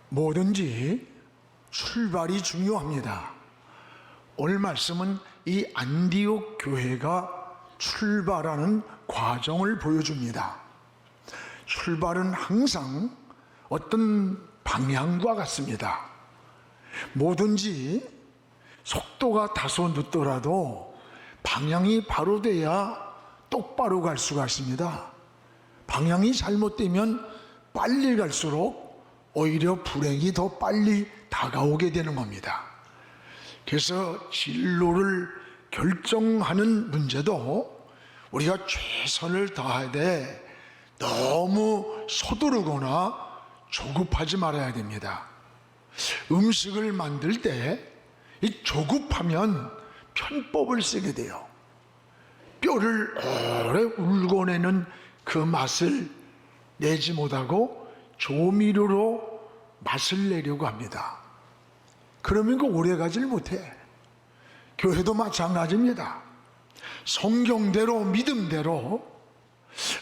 뭐든지 출발이 중요합니다. 오늘 말씀은 이 안디옥 교회가 출발하는 과정을 보여줍니다. 출발은 항상 어떤 방향과 같습니다. 뭐든지 속도가 다소 늦더라도 방향이 바로 돼야 똑바로 갈 수가 있습니다. 방향이 잘못되면 빨리 갈수록 오히려 불행이 더 빨리 다가오게 되는 겁니다. 그래서 진로를 결정하는 문제도 우리가 최선을 다하되 너무 서두르거나 조급하지 말아야 됩니다. 음식을 만들 때 이 조급하면 편법을 쓰게 돼요. 뼈를 오래 울고내는 그 맛을 내지 못하고 조미료로 맛을 내려고 합니다. 그러면 그 오래 가질 못해. 교회도 마찬가지입니다. 성경대로 믿음대로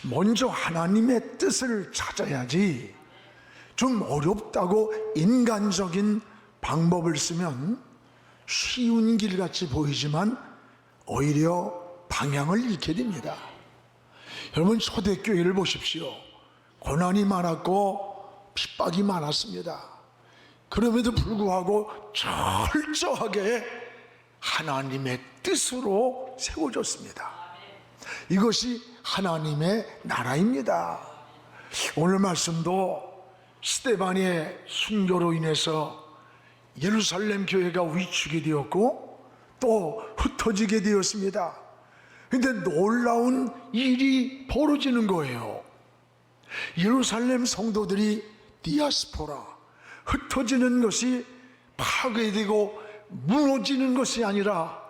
먼저 하나님의 뜻을 찾아야지, 좀 어렵다고 인간적인 방법을 쓰면 쉬운 길같이 보이지만 오히려 방향을 잃게 됩니다. 여러분, 초대교회를 보십시오. 고난이 많았고 핍박이 많았습니다. 그럼에도 불구하고 철저하게 하나님의 뜻으로 세워졌습니다. 이것이 하나님의 나라입니다. 오늘 말씀도 스데반의 순교로 인해서 예루살렘 교회가 위축이 되었고 또 흩어지게 되었습니다. 그런데 놀라운 일이 벌어지는 거예요. 예루살렘 성도들이 디아스포라, 흩어지는 것이 파괴되고 무너지는 것이 아니라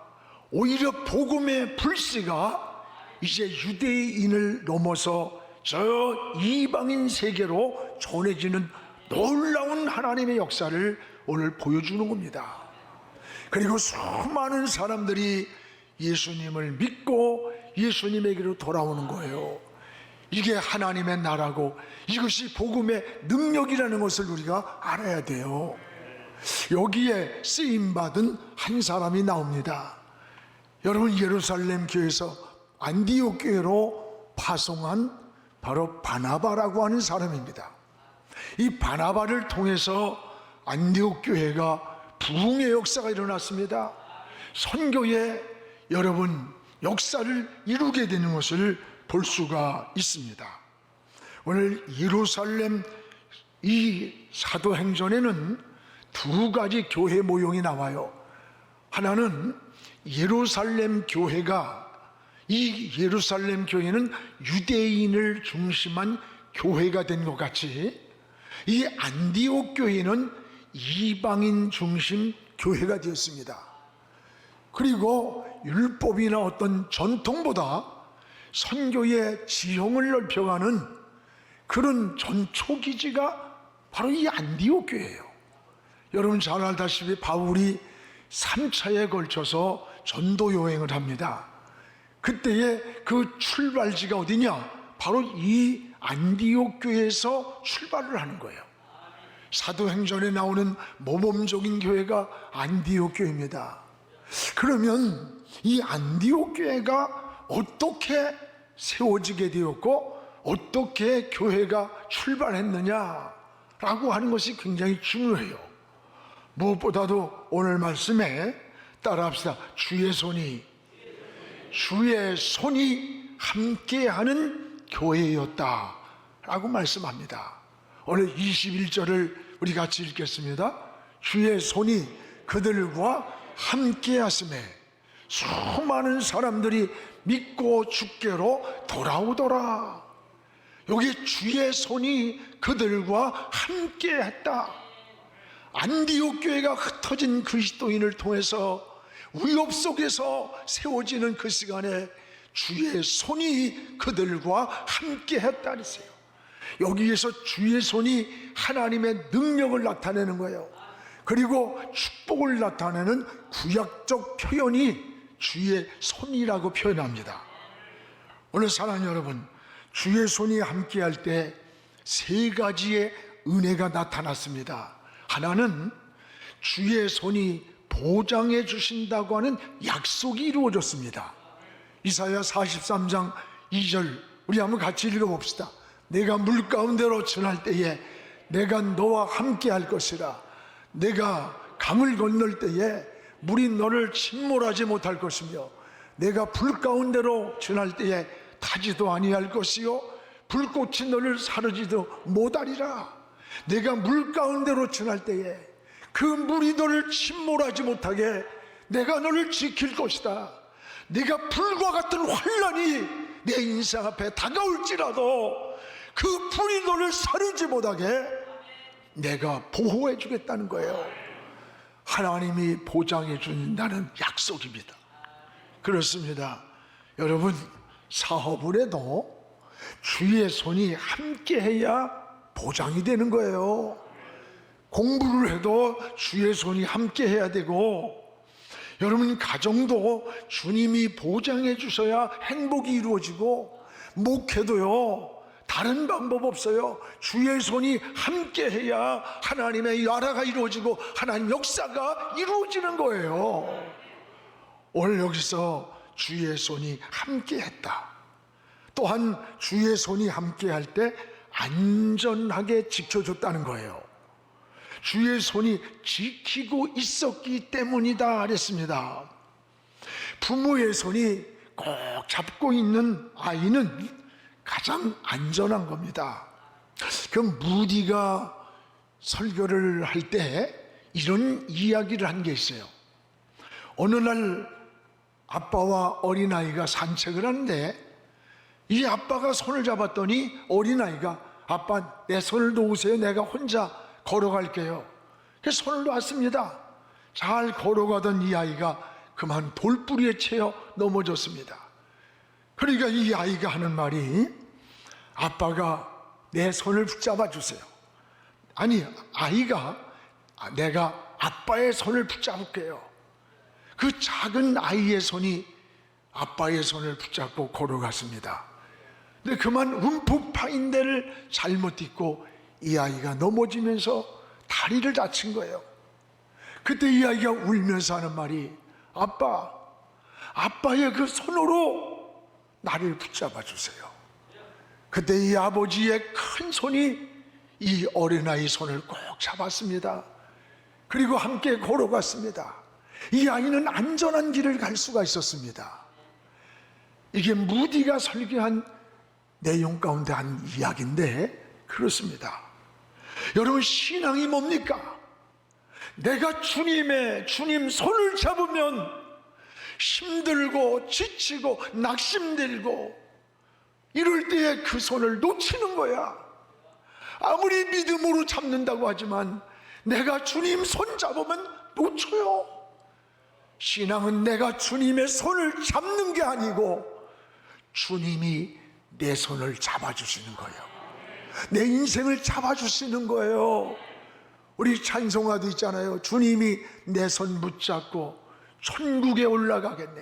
오히려 복음의 불씨가 이제 유대인을 넘어서 저 이방인 세계로 전해지는 놀라운 하나님의 역사를 오늘 보여주는 겁니다. 그리고 수많은 사람들이 예수님을 믿고 예수님에게로 돌아오는 거예요. 이게 하나님의 나라고 이것이 복음의 능력이라는 것을 우리가 알아야 돼요. 여기에 쓰임받은 한 사람이 나옵니다. 여러분, 예루살렘 교회에서 안디옥 교회로 파송한 바로 바나바라고 하는 사람입니다. 이 바나바를 통해서 안디옥 교회가 부흥의 역사가 일어났습니다. 선교에 여러분 역사를 이루게 되는 것을 볼 수가 있습니다. 오늘 예루살렘 이 사도행전에는 두 가지 교회 모형이 나와요. 하나는 예루살렘 교회가, 이 예루살렘 교회는 유대인을 중심한 교회가 된 것 같이 이 안디옥 교회는 이방인 중심 교회가 되었습니다. 그리고 율법이나 어떤 전통보다 선교의 지형을 넓혀가는 그런 전초기지가 바로 이 안디옥 교회예요. 여러분 잘 알다시피 바울이 3차에 걸쳐서 전도 여행을 합니다. 그때의 그 출발지가 어디냐? 바로 이 안디옥 교회에서 출발을 하는 거예요. 사도행전에 나오는 모범적인 교회가 안디옥 교회입니다. 그러면 이 안디옥 교회가 어떻게 세워지게 되었고 어떻게 교회가 출발했느냐라고 하는 것이 굉장히 중요해요. 무엇보다도 오늘 말씀에 따라합시다. 주의 손이 함께하는 교회였다 라고 말씀합니다. 오늘 21절을 우리 같이 읽겠습니다. 주의 손이 그들과 함께 하심에 수많은 사람들이 믿고 주께로 돌아오더라. 여기 주의 손이 그들과 함께 했다. 안디옥 교회가 흩어진 그리스도인을 통해서 위협 속에서 세워지는 그 시간에 주의 손이 그들과 함께 했다 그랬어요. 여기에서 주의 손이 하나님의 능력을 나타내는 거예요. 그리고 축복을 나타내는 구약적 표현이 주의 손이라고 표현합니다. 오늘 사랑하는 여러분, 주의 손이 함께할 때 세 가지의 은혜가 나타났습니다. 하나는 주의 손이 보장해 주신다고 하는 약속이 이루어졌습니다. 이사야 43장 2절 우리 한번 같이 읽어봅시다. 내가 물 가운데로 지날 때에 내가 너와 함께 할 것이라. 내가 강을 건널 때에 물이 너를 침몰하지 못할 것이며 내가 불 가운데로 지날 때에 타지도 아니할 것이요 불꽃이 너를 사르지도 못하리라. 내가 물 가운데로 지날 때에 그 물이 너를 침몰하지 못하게 내가 너를 지킬 것이다. 네가 불과 같은 환난이 내 인생 앞에 다가올지라도 그 불이 너를 사르지 못하게 내가 보호해 주겠다는 거예요. 하나님이 보장해 준다는 약속입니다. 그렇습니다. 여러분, 사업을 해도 주의 손이 함께 해야 보장이 되는 거예요. 공부를 해도 주의 손이 함께 해야 되고, 여러분 가정도 주님이 보장해 주셔야 행복이 이루어지고, 목회도요 다른 방법 없어요. 주의 손이 함께 해야 하나님의 나라가 이루어지고 하나님 역사가 이루어지는 거예요. 오늘 여기서 주의 손이 함께 했다. 또한 주의 손이 함께 할 때 안전하게 지켜줬다는 거예요. 주의 손이 지키고 있었기 때문이다 그랬습니다. 부모의 손이 꼭 잡고 있는 아이는 가장 안전한 겁니다. 그 무디가 설교를 할 때 이런 이야기를 한 게 있어요. 어느 날 아빠와 어린아이가 산책을 하는데 이 아빠가 손을 잡았더니 어린아이가 아빠 내 손을 놓으세요. 내가 혼자 걸어갈게요. 그래서 손을 놓았습니다. 잘 걸어가던 이 아이가 그만 돌뿌리에 채여 넘어졌습니다. 그러니까 이 아이가 하는 말이 아빠가 내 손을 붙잡아 주세요. 아니 아이가 내가 아빠의 손을 붙잡을게요. 그 작은 아이의 손이 아빠의 손을 붙잡고 걸어갔습니다. 근데 그만 움푹 파인 데를 잘못 딛고 이 아이가 넘어지면서 다리를 다친 거예요. 그때 이 아이가 울면서 하는 말이 아빠의 그 손으로 나를 붙잡아 주세요. 그때 이 아버지의 큰 손이 이 어린아이 손을 꼭 잡았습니다. 그리고 함께 걸어갔습니다. 이 아이는 안전한 길을 갈 수가 있었습니다. 이게 무디가 설교한 내용 가운데 한 이야기인데 그렇습니다. 여러분, 신앙이 뭡니까? 내가 주님 손을 잡으면 힘들고 지치고 낙심들고 이럴 때에 그 손을 놓치는 거야. 아무리 믿음으로 잡는다고 하지만 내가 주님 손 잡으면 놓쳐요. 신앙은 내가 주님의 손을 잡는 게 아니고 주님이 내 손을 잡아주시는 거예요. 내 인생을 잡아주시는 거예요. 우리 찬송가도 있잖아요. 주님이 내 손 붙잡고 천국에 올라가겠네.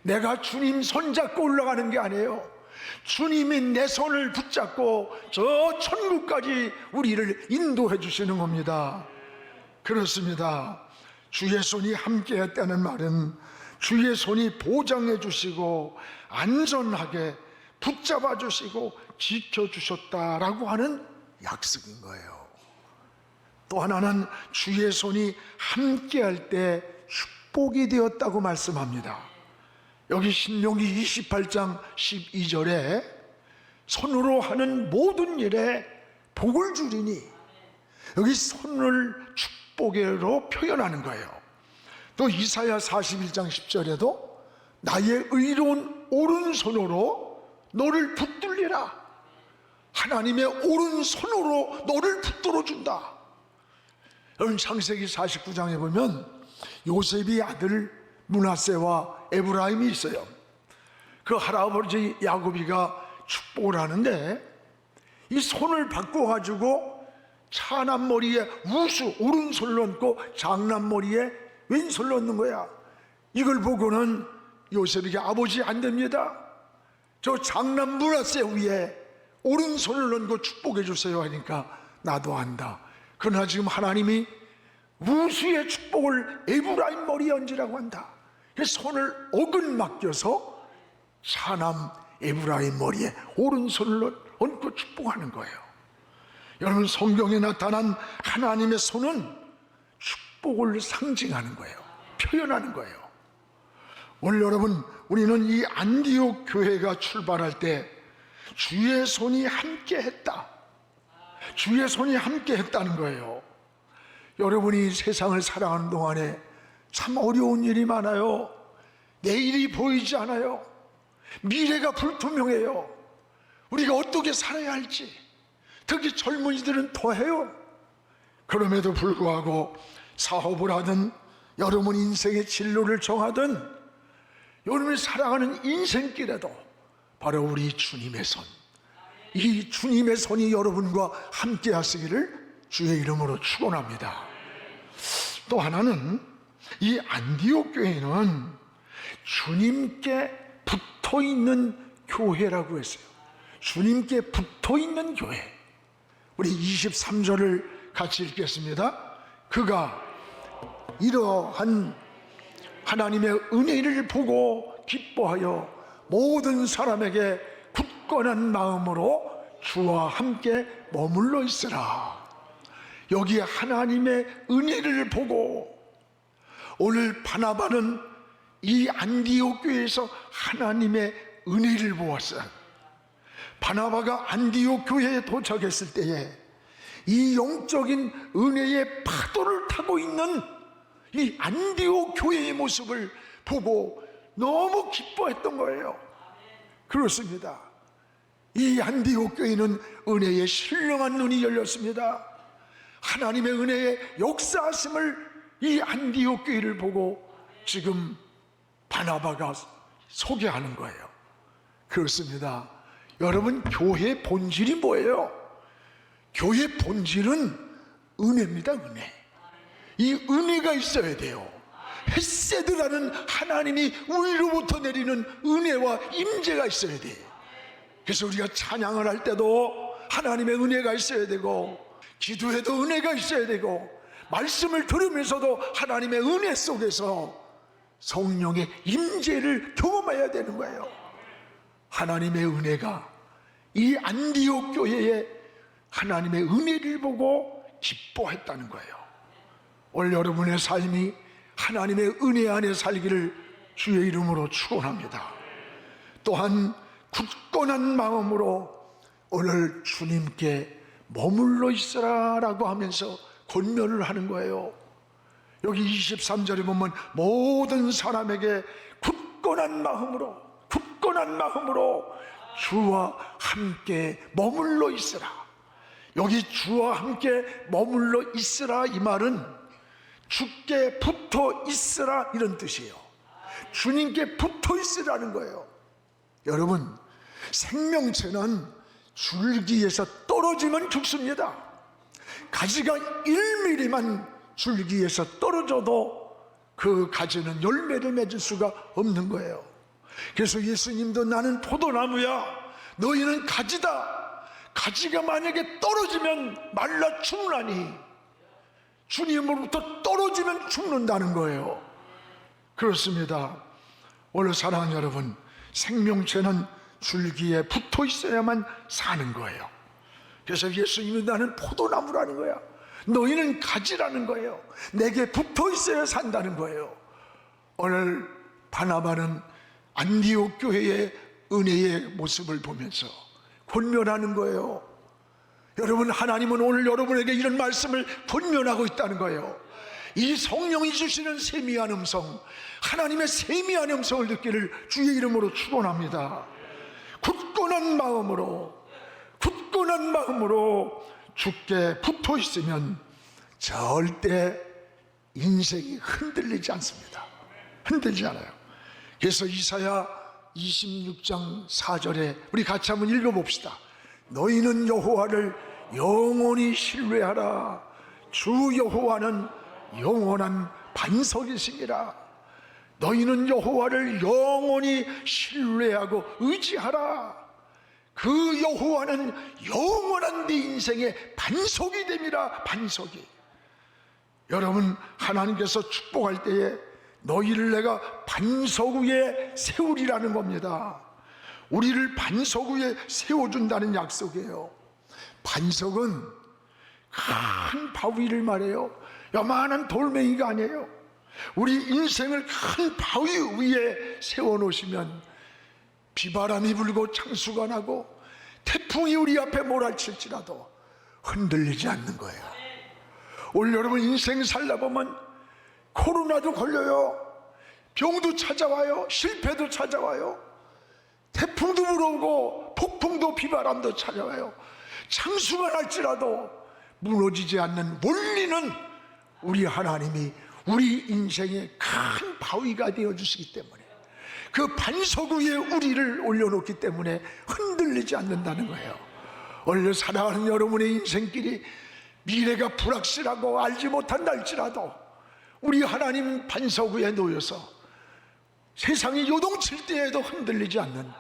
내가 주님 손 잡고 올라가는 게 아니에요. 주님이 내 손을 붙잡고 저 천국까지 우리를 인도해 주시는 겁니다. 그렇습니다. 주의 손이 함께 했다는 말은 주의 손이 보장해 주시고 안전하게 붙잡아 주시고 지켜 주셨다라고 하는 약속인 거예요. 또 하나는 주의 손이 함께 할 때 축복이 되었다고 말씀합니다. 여기 신명기 28장 12절에 손으로 하는 모든 일에 복을 주리니, 여기 손을 축복으로 표현하는 거예요. 또 이사야 41장 10절에도 나의 의로운 오른손으로 너를 붙들리라. 하나님의 오른손으로 너를 붙들어 준다. 여러분, 창세기 49장에 보면 요셉이 아들 므낫세와 에브라임이 있어요. 그 할아버지 야곱이가 축복을 하는데 이 손을 바꿔가지고 차남머리에 우수 오른손을 얹고 장남머리에 왼손을 얹는 거야. 이걸 보고는 요셉에게 아버지 안 됩니다. 저 장남 므낫세 위에 오른손을 얹고 축복해 주세요 하니까 나도 안다. 그러나 지금 하나님이 우수의 축복을 에브라임 머리에 얹으라고 한다. 그래서 손을 억을 맡겨서 차남 에브라임 머리에 오른손을 얹고 축복하는 거예요. 여러분, 성경에 나타난 하나님의 손은 축복을 상징하는 거예요. 표현하는 거예요. 오늘 여러분, 우리는 이 안디옥 교회가 출발할 때 주의 손이 함께 했다. 주의 손이 함께 했다는 거예요. 여러분이 세상을 살아가는 동안에 참 어려운 일이 많아요. 내일이 보이지 않아요. 미래가 불투명해요. 우리가 어떻게 살아야 할지, 특히 젊은이들은 더해요. 그럼에도 불구하고 사업을 하든 여러분 인생의 진로를 정하든 여러분이 살아가는 인생길에도 바로 우리 주님의 손, 이 주님의 손이 여러분과 함께 하시기를 주의 이름으로 축원합니다. 또 하나는 이 안디옥 교회는 주님께 붙어있는 교회라고 했어요. 주님께 붙어있는 교회. 우리 23절을 같이 읽겠습니다. 그가 이러한 하나님의 은혜를 보고 기뻐하여 모든 사람에게 굳건한 마음으로 주와 함께 머물러 있으라. 여기에 하나님의 은혜를 보고, 오늘 바나바는 이 안디옥 교회에서 하나님의 은혜를 보았어요. 바나바가 안디옥 교회에 도착했을 때에 이 영적인 은혜의 파도를 타고 있는 이 안디옥 교회의 모습을 보고 너무 기뻐했던 거예요. 그렇습니다. 이 안디옥 교회는 은혜의 신령한 눈이 열렸습니다. 하나님의 은혜의 역사하심을 이 안디옥 교회를 보고 지금 바나바가 소개하는 거예요. 그렇습니다. 여러분, 교회의 본질이 뭐예요? 교회의 본질은 은혜입니다. 은혜. 이 은혜가 있어야 돼요. 헤세드라는 하나님이 위로부터 내리는 은혜와 임재가 있어야 돼요. 그래서 우리가 찬양을 할 때도 하나님의 은혜가 있어야 되고, 기도해도 은혜가 있어야 되고, 말씀을 들으면서도 하나님의 은혜 속에서 성령의 임재를 경험해야 되는 거예요. 하나님의 은혜가 이 안디옥 교회에 하나님의 은혜를 보고 기뻐했다는 거예요. 오늘 여러분의 삶이 하나님의 은혜 안에 살기를 주의 이름으로 축원합니다. 또한 굳건한 마음으로 오늘 주님께 머물러 있으라라고 하면서 권면을 하는 거예요. 여기 23절에 보면 모든 사람에게 굳건한 마음으로 주와 함께 머물러 있으라. 여기 주와 함께 머물러 있으라, 이 말은 주께 붙어 있으라 이런 뜻이에요. 주님께 붙어 있으라는 거예요. 여러분, 생명체는 줄기에서 떨어지면 죽습니다. 가지가 1mm만 줄기에서 떨어져도 그 가지는 열매를 맺을 수가 없는 거예요. 그래서 예수님도 나는 포도나무야, 너희는 가지다. 가지가 만약에 떨어지면 말라 죽나니, 주님으로부터 떨어지면 죽는다는 거예요. 그렇습니다. 오늘 사랑하는 여러분, 생명체는 줄기에 붙어 있어야만 사는 거예요. 그래서 예수님이 나는 포도나무라는 거야, 너희는 가지라는 거예요. 내게 붙어 있어야 산다는 거예요. 오늘 바나바는 안디옥 교회의 은혜의 모습을 보면서 권면하는 거예요. 여러분, 하나님은 오늘 여러분에게 이런 말씀을 권면하고 있다는 거예요. 이 성령이 주시는 세미한 음성, 하나님의 세미한 음성을 듣기를 주의 이름으로 축원합니다. 굳건한 마음으로 주께 붙어 있으면 절대 인생이 흔들리지 않습니다. 흔들리지 않아요. 그래서 이사야 26장 4절에 우리 같이 한번 읽어봅시다. 너희는 여호와를 영원히 신뢰하라. 주 여호와는 영원한 반석이시니라. 너희는 여호와를 영원히 신뢰하고 의지하라. 그 여호와는 영원한 네 인생의 반석이 됨이라. 반석이. 여러분, 하나님께서 축복할 때에 너희를 내가 반석 위에 세우리라는 겁니다. 우리를 반석 위에 세워준다는 약속이에요. 반석은 큰 바위를 말해요. 요만한 돌멩이가 아니에요. 우리 인생을 큰 바위 위에 세워놓으시면 비바람이 불고 창수가 나고 태풍이 우리 앞에 몰아칠지라도 흔들리지 않는 거예요. 오늘 여러분 인생 살다 보면 코로나도 걸려요. 병도 찾아와요. 실패도 찾아와요. 태풍도 불어오고 폭풍도 비바람도 찾아와요. 창수가 날지라도 무너지지 않는 원리는 우리 하나님이 우리 인생의 큰 바위가 되어주시기 때문에, 그 반석 위에 우리를 올려놓기 때문에 흔들리지 않는다는 거예요. 오늘 살아가는 여러분의 인생길이 미래가 불확실하고 알지 못한다 할지라도 우리 하나님 반석 위에 놓여서 세상이 요동칠 때에도 흔들리지 않는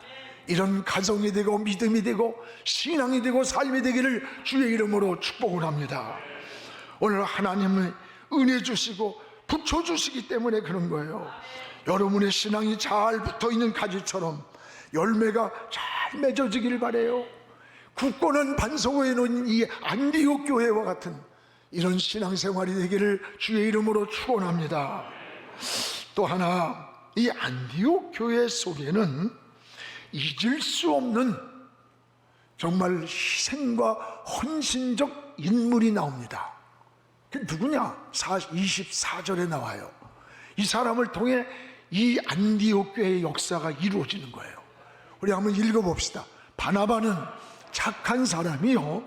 이런 가정이 되고 믿음이 되고 신앙이 되고 삶이 되기를 주의 이름으로 축복을 합니다. 오늘 하나님의 은혜 주시고 붙여주시기 때문에 그런 거예요. 여러분의 신앙이 잘 붙어있는 가지처럼 열매가 잘 맺어지길 바라요. 굳건한 반석 위에 놓인 이 안디옥 교회와 같은 이런 신앙생활이 되기를 주의 이름으로 축원합니다. 또 하나, 이 안디옥 교회 속에는 잊을 수 없는 정말 희생과 헌신적 인물이 나옵니다. 그 누구냐? 24절에 나와요. 이 사람을 통해 이 안디옥 교회의 역사가 이루어지는 거예요. 우리 한번 읽어봅시다. 바나바는 착한 사람이요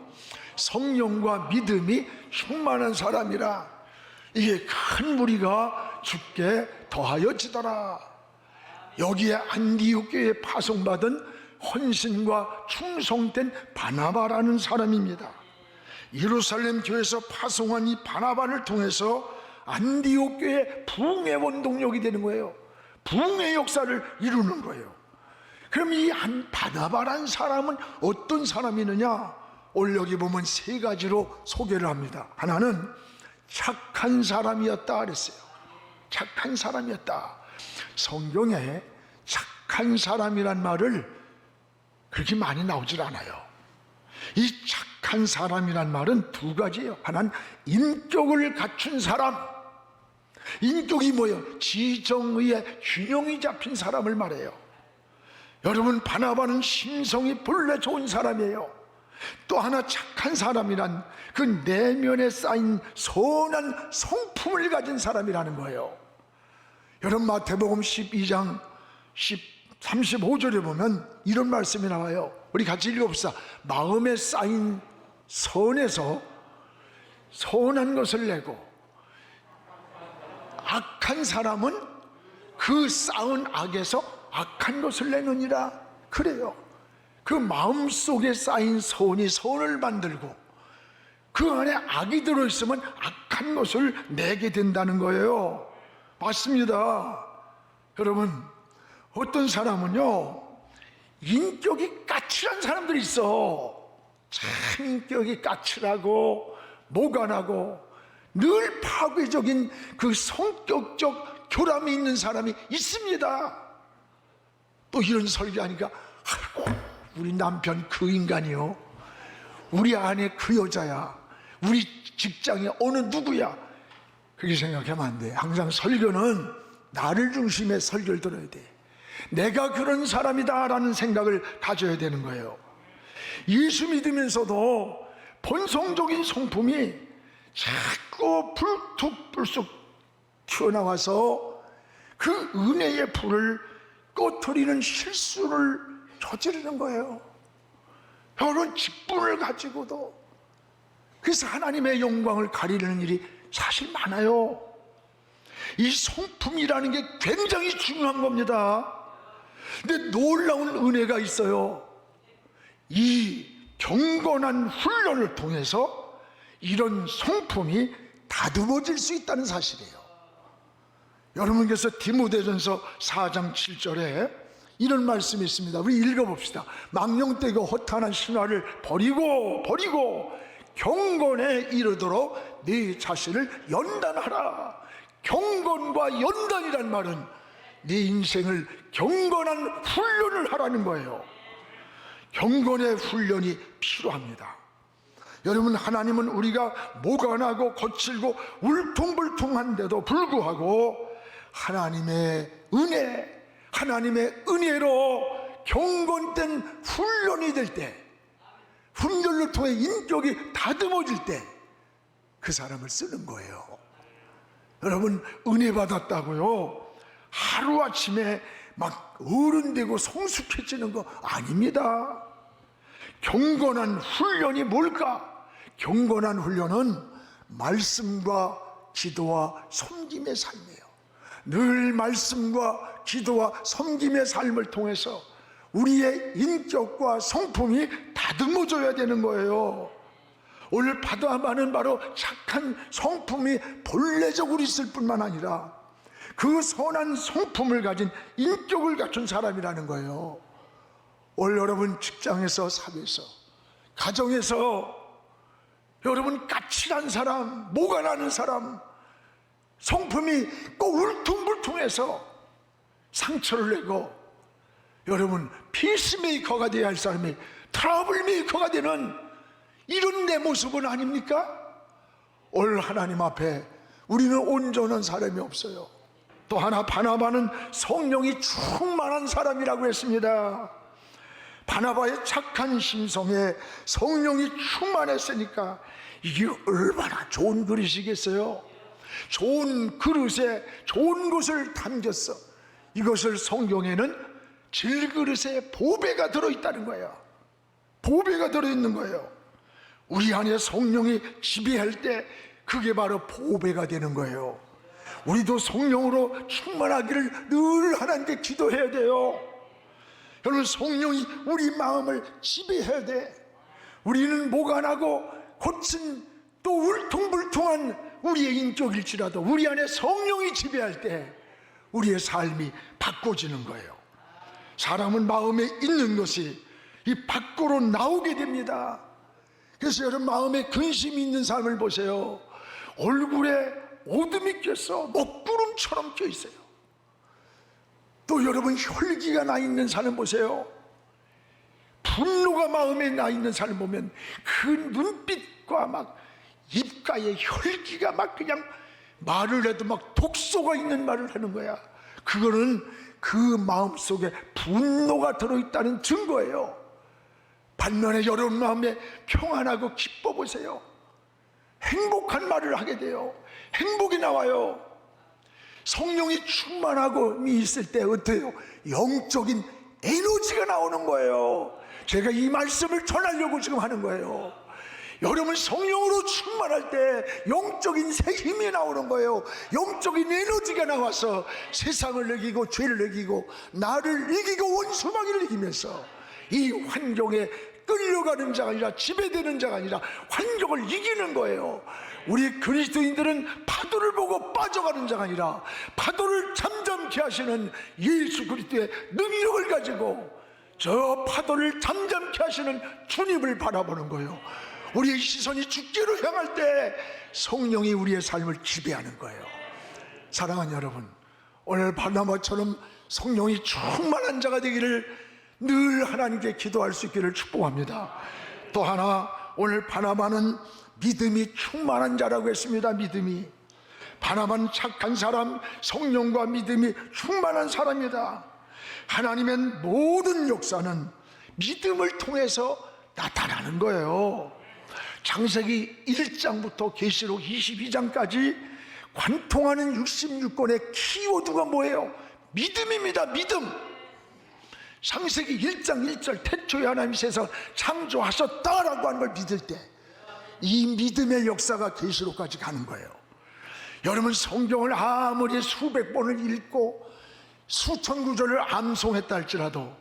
성령과 믿음이 충만한 사람이라 이게 큰 무리가 주께 더하여지더라. 여기에 안디옥 교회에 파송받은 헌신과 충성된 바나바라는 사람입니다. 예루살렘 교회에서 파송한 이 바나바를 통해서 안디옥 교회의 부흥의 원동력이 되는 거예요. 부흥의 역사를 이루는 거예요. 그럼 이 바나바라는 사람은 어떤 사람이느냐? 오늘 여기 보면 세 가지로 소개를 합니다. 하나는 착한 사람이었다 그랬어요. 착한 사람이었다. 성경에 착한 사람이란 말을 그렇게 많이 나오질 않아요. 이 착한 사람이란 말은 두 가지예요. 하나는 인격을 갖춘 사람. 인격이 뭐예요? 지정의의 균형이 잡힌 사람을 말해요. 여러분, 바나바는 심성이 본래 좋은 사람이에요. 또 하나 착한 사람이란 그 내면에 쌓인 선한 성품을 가진 사람이라는 거예요. 여러분, 마태복음 12장 35절에 보면 이런 말씀이 나와요. 우리 같이 읽어봅시다. 마음에 쌓인 선에서 선한 것을 내고 악한 사람은 그 쌓은 악에서 악한 것을 내느니라. 그래요. 그 마음속에 쌓인 선이 선을 만들고 그 안에 악이 들어있으면 악한 것을 내게 된다는 거예요. 맞습니다. 여러분, 어떤 사람은요 인격이 까칠한 사람들이 있어. 참 인격이 까칠하고 모간하고 늘 파괴적인 그 성격적 교람이 있는 사람이 있습니다. 또 이런 설교하니까 아이고, 우리 남편 그 인간이요, 우리 아내 그 여자야, 우리 직장에 어느 누구야, 그렇게 생각하면 안 돼. 항상 설교는 나를 중심에 설교를 들어야 돼. 내가 그런 사람이다 라는 생각을 가져야 되는 거예요. 예수 믿으면서도 본성적인 성품이 자꾸 불쑥불쑥 튀어나와서 그 은혜의 불을 꺼트리는 실수를 저지르는 거예요. 여러분, 직분을 가지고도 그래서 하나님의 영광을 가리려는 일이 사실 많아요. 이 성품이라는 게 굉장히 중요한 겁니다. 근데 놀라운 은혜가 있어요. 이 경건한 훈련을 통해서 이런 성품이 다듬어질 수 있다는 사실이에요. 여러분께서 디모데전서 4장 7절에 이런 말씀이 있습니다. 우리 읽어봅시다. 망령되고 허탄한 신화를 버리고 경건에 이르도록 네 자신을 연단하라. 경건과 연단이란 말은 네 인생을 경건한 훈련을 하라는 거예요. 경건의 훈련이 필요합니다. 여러분, 하나님은 우리가 모간하고 거칠고 울퉁불퉁한데도 불구하고 하나님의 은혜, 하나님의 은혜로 경건된 훈련이 될 때, 훈련을 통해 인격이 다듬어질 때 그 사람을 쓰는 거예요. 여러분, 은혜 받았다고요 하루아침에 막 어른되고 성숙해지는 거 아닙니다. 경건한 훈련이 뭘까? 경건한 훈련은 말씀과 기도와 섬김의 삶이에요. 늘 말씀과 기도와 섬김의 삶을 통해서 우리의 인격과 성품이 다듬어져야 되는 거예요. 오늘 받아마는 바로 착한 성품이 본래적으로 있을 뿐만 아니라 그 선한 성품을 가진 인격을 갖춘 사람이라는 거예요. 오늘 여러분 직장에서, 사회에서, 가정에서 여러분 까칠한 사람, 모가 나는 사람, 성품이 꼭 울퉁불퉁해서 상처를 내고 여러분 피스메이커가 되어야 할 사람이 트러블 메이커가 되는 이런 내 모습은 아닙니까? 오늘 하나님 앞에 우리는 온전한 사람이 없어요. 또 하나, 바나바는 성령이 충만한 사람이라고 했습니다. 바나바의 착한 심성에 성령이 충만했으니까 이게 얼마나 좋은 그릇이겠어요. 좋은 그릇에 좋은 것을 담겼어. 이것을 성경에는 질그릇에 보배가 들어있다는 거예요. 보배가 들어있는 거예요. 우리 안에 성령이 지배할 때 그게 바로 보배가 되는 거예요. 우리도 성령으로 충만하기를 늘 하나님께 기도해야 돼요. 여러분, 성령이 우리 마음을 지배해야 돼. 우리는 모간하고 고친 또 울퉁불퉁한 우리의 인격일지라도 우리 안에 성령이 지배할 때 우리의 삶이 바꿔지는 거예요. 사람은 마음에 있는 것이 이 밖으로 나오게 됩니다. 그래서 여러분, 마음에 근심이 있는 삶을 보세요. 얼굴에 어둠이 꼈어. 먹구름처럼 껴 있어요. 또 여러분, 혈기가 나 있는 사람 보세요. 분노가 마음에 나 있는 사람 보면 그 눈빛과 막 입가에 혈기가 막 그냥 말을 해도 막 독소가 있는 말을 하는 거야. 그거는 그 마음속에 분노가 들어있다는 증거예요. 반면에 여러분 마음에 평안하고 기뻐 보세요. 행복한 말을 하게 돼요. 행복이 나와요. 성령이 충만하고 있을 때 어때요? 영적인 에너지가 나오는 거예요. 제가 이 말씀을 전하려고 지금 하는 거예요. 여러분, 성령으로 충만할 때 영적인 새 힘이 나오는 거예요. 영적인 에너지가 나와서 세상을 이기고 죄를 이기고 나를 이기고 원수마귀를 이기면서 이 환경에 끌려가는 자가 아니라 지배되는 자가 아니라 환경을 이기는 거예요. 우리 그리스도인들은 파도를 보고 빠져가는 자가 아니라 파도를 잠잠케 하시는 예수 그리스도의 능력을 가지고 저 파도를 잠잠케 하시는 주님을 바라보는 거예요. 우리의 시선이 주께로 향할 때 성령이 우리의 삶을 지배하는 거예요. 사랑하는 여러분, 오늘 바나바처럼 성령이 충만한 자가 되기를 늘 하나님께 기도할 수 있기를 축복합니다. 또 하나, 오늘 바나바는 믿음이 충만한 자라고 했습니다. 믿음이, 바나바는 착한 사람, 성령과 믿음이 충만한 사람이다. 하나님의 모든 역사는 믿음을 통해서 나타나는 거예요. 창세기 1장부터 계시록 22장까지 관통하는 66권의 키워드가 뭐예요? 믿음입니다. 믿음. 창세기 1장 1절 태초에 하나님이 세상을 창조하셨다라고 하는 걸 믿을 때 이 믿음의 역사가 계시록까지 가는 거예요. 여러분, 성경을 아무리 수백 번을 읽고 수천 구절을 암송했다 할지라도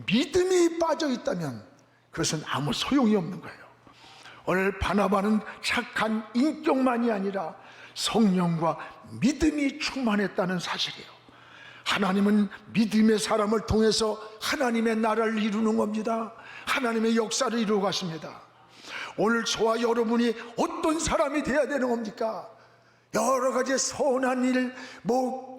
믿음이 빠져 있다면 그것은 아무 소용이 없는 거예요. 오늘 바나바는 착한 인격만이 아니라 성령과 믿음이 충만했다는 사실이에요. 하나님은 믿음의 사람을 통해서 하나님의 나라를 이루는 겁니다. 하나님의 역사를 이루어 가십니다. 오늘 저와 여러분이 어떤 사람이 되어야 되는 겁니까? 여러 가지 선한 일,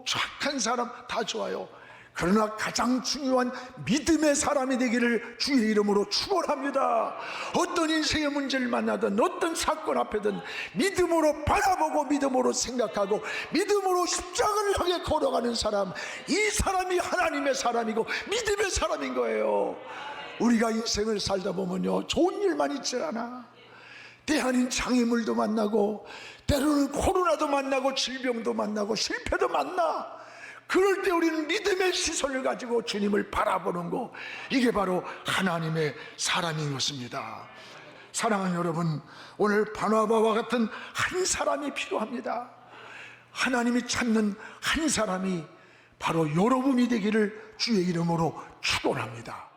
착한 사람 다 좋아요. 그러나 가장 중요한 믿음의 사람이 되기를 주의 이름으로 축원합니다. 어떤 인생의 문제를 만나든 어떤 사건 앞에든 믿음으로 바라보고 믿음으로 생각하고 믿음으로 십자가를 향해 걸어가는 사람, 이 사람이 하나님의 사람이고 믿음의 사람인 거예요. 우리가 인생을 살다 보면요, 좋은 일만 있지 않아. 때 아닌 장애물도 만나고 때로는 코로나도 만나고 질병도 만나고 실패도 만나. 그럴 때 우리는 믿음의 시선을 가지고 주님을 바라보는 거, 이게 바로 하나님의 사람인 것입니다. 사랑하는 여러분, 오늘 바나바와 같은 한 사람이 필요합니다. 하나님이 찾는 한 사람이 바로 여러분이 되기를 주의 이름으로 축원합니다.